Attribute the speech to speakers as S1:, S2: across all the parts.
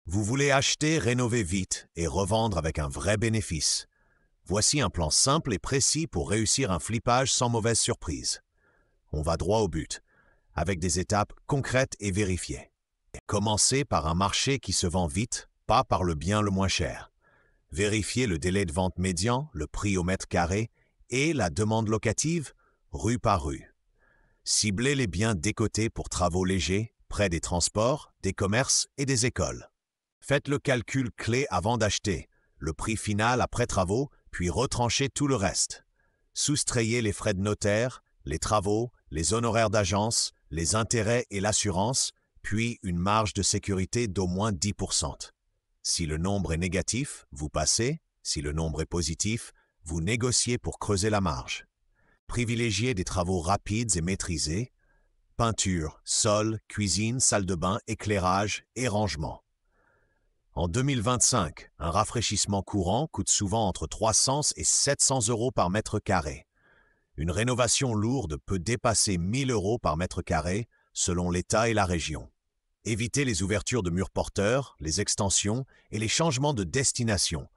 S1: Vous voulez acheter, rénover vite et revendre avec un vrai bénéfice. Voici un plan simple et précis pour réussir un flippage sans mauvaise surprise. On va droit au but, avec des étapes concrètes et vérifiées. Commencez par un marché qui se vend vite, pas par le bien le moins cher. Vérifiez le délai de vente médian, le prix au mètre carré et la demande locative, rue par rue. Ciblez les biens décotés pour travaux légers, près des transports, des commerces et des écoles. Faites le calcul clé avant d'acheter, le prix final après travaux, puis retranchez tout le reste. Soustrayez les frais de notaire, les travaux, les honoraires d'agence, les intérêts et l'assurance, puis une marge de sécurité d'au moins 10%. Si le nombre est négatif, vous passez. Si le nombre est positif, vous négociez pour creuser la marge. Privilégiez des travaux rapides et maîtrisés. Peinture, sol, cuisine, salle de bain, éclairage et rangement. En 2025, un rafraîchissement courant coûte souvent entre 300 et 700 € par mètre carré. Une rénovation lourde peut dépasser 1 000 € par mètre carré selon l'état et la région. Évitez les ouvertures de murs porteurs, les extensions et les changements de destination,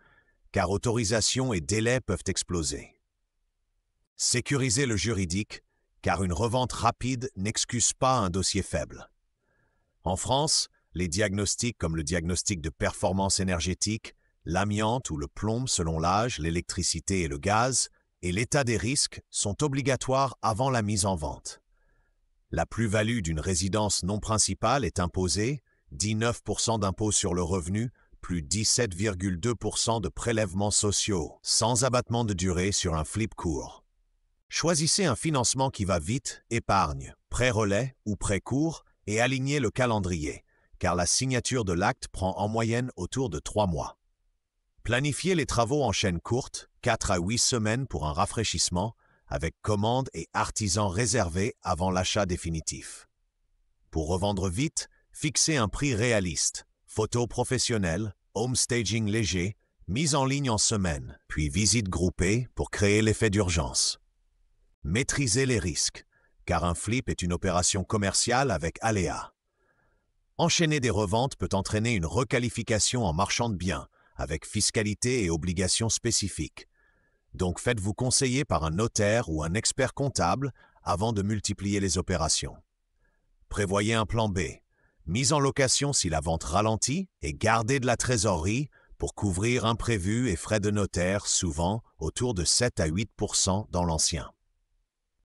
S1: car autorisation et délais peuvent exploser. Sécurisez le juridique, car une revente rapide n'excuse pas un dossier faible. En France, les diagnostics comme le diagnostic de performance énergétique, l'amiante ou le plomb selon l'âge, l'électricité et le gaz, et l'état des risques sont obligatoires avant la mise en vente. La plus-value d'une résidence non principale est imposée, 19% d'impôt sur le revenu, plus 17,2% de prélèvements sociaux, sans abattement de durée sur un flip court. Choisissez un financement qui va vite, épargne, prêt relais ou prêt court et alignez le calendrier, car la signature de l'acte prend en moyenne autour de 3 mois. Planifiez les travaux en chaîne courte, 4 à 8 semaines pour un rafraîchissement, avec commande et artisans réservés avant l'achat définitif. Pour revendre vite, fixez un prix réaliste, photos professionnelles, home staging léger, mise en ligne en semaine, puis visite groupée pour créer l'effet d'urgence. Maîtrisez les risques, car un flip est une opération commerciale avec aléas. Enchaîner des reventes peut entraîner une requalification en marchand de biens, avec fiscalité et obligations spécifiques. Donc faites-vous conseiller par un notaire ou un expert comptable avant de multiplier les opérations. Prévoyez un plan B, mise en location si la vente ralentit et gardez de la trésorerie pour couvrir imprévus et frais de notaire, souvent autour de 7 à 8% dans l'ancien.